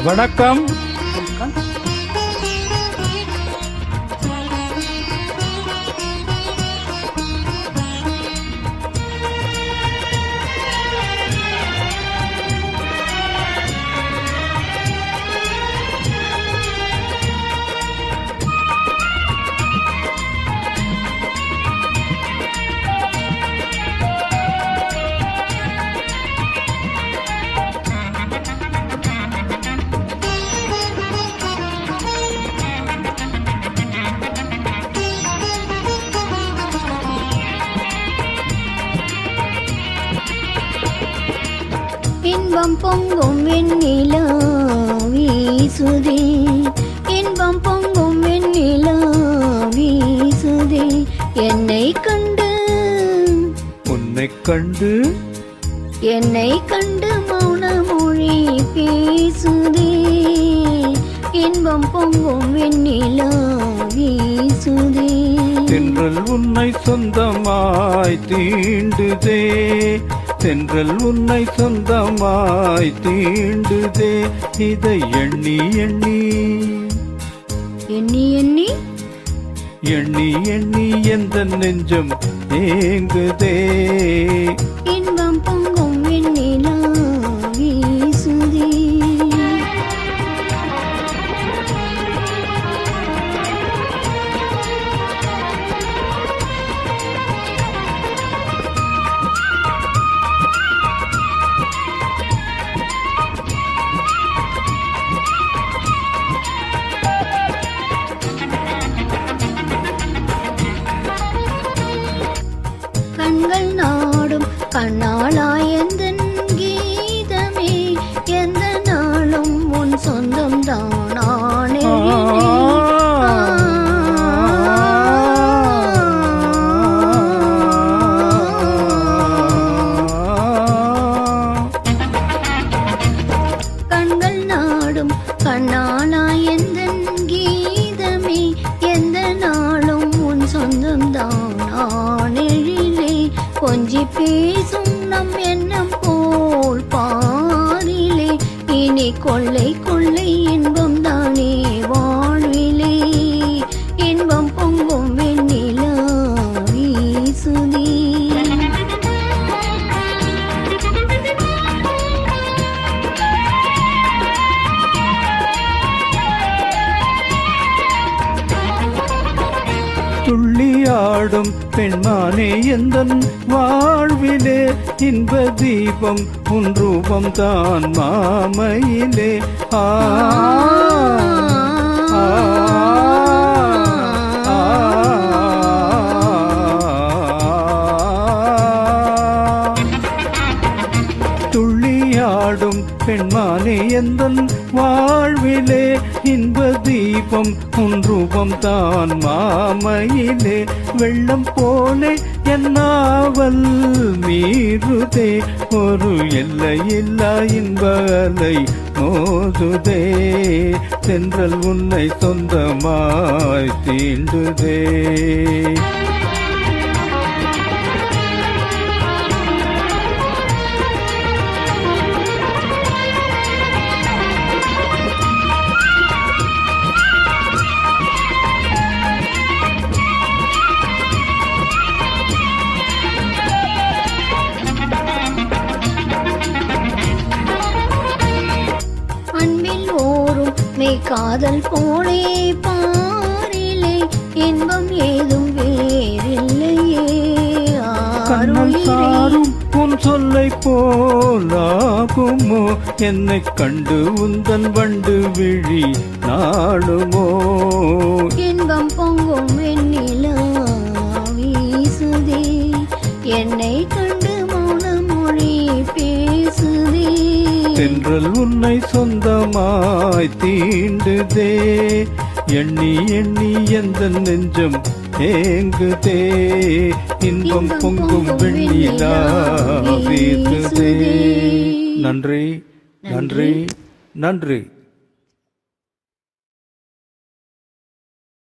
வணக்கம். இன்பம் பொங்கும் வெண்ணிலா வீசுதே, இன்பம் பொங்கும் வெண்ணிலா வீசுதே, என்னை கண்டு உன்னை கண்டு என்னை கண்டு மௌன மொழி பேசுதே, இன்பம் பொங்கும் வெண்ணிலா வீசுதே. தென்றல் உன்னை சொந்தமாய் தீண்டுதே, தென்றல் உன்னை சொந்தமாய் தீண்டுதே, இதை எண்ணி எண்ணி எண்ணி எண்ணி எண்ணி எண்ணி எந்த நெஞ்சம் ஏங்குதே. இன்பம் பொங்கும் வெண்ணிலா வீசுதே. கண்கள் நாடும் கண்ணாளாய் எந்தன் கீதமே, எந்த நாளும் உன் சொந்தம் தானே. கண்கள் நாடும் கண்ணாளாய் எந்தன் கீதமே, எந்த நாளும் உன் சொந்தம் தானே. கொஞ்சி பேசும் நம் எண்ணம் போல் பாரிலே, இனி கொள்ளை கொள்ளை இன்பம் தானே வாழ்விலே, இன்பம் பொங்கும் வெண்ணிலா வீசுதே. துள்ளியாடும் பெண்மானே எந்தன் வாழ்விலே, இன்ப தீபம் உன் ரூபம் தான் மாமையிலே. ஆ துள்ளியாடும் பெண்மானே எந்தன் வாழ்விலே, இன்ப தீபம் உன் ரூபம் தான் மாமையிலே. வெள்ளம் போலே என் நாவல் மீறுதே, ஒரு எல்லையில்லா இன்ப அலை மோதுதே, தென்றல் உன்னை சொந்தமாய் தீண்டுதே. அன்பில் ஓரும் மெய் காதல் போலே பாரிலே, இன்பம் ஏதும் வேறில்லையே. கண்ணல் சாரும் உன் சொல்லை போலாகுமோ, என்னை கண்டு உந்தன் வண்டு விழி நாடுமோ. இன்பம் பொங்கும் வெண்ணிலா வீசுதே, என்னை கண்டு மௌன மொழி பேசுதே. தென்றல் உன்னை சொந்தமாய் தீண்டுதே, எண்ணி எண்ணி எந்த நெஞ்சம் ஏங்குதே, இன்பம் பொங்கும் வெண்ணிலா வீசுதே. நன்றி நன்றி நன்றி.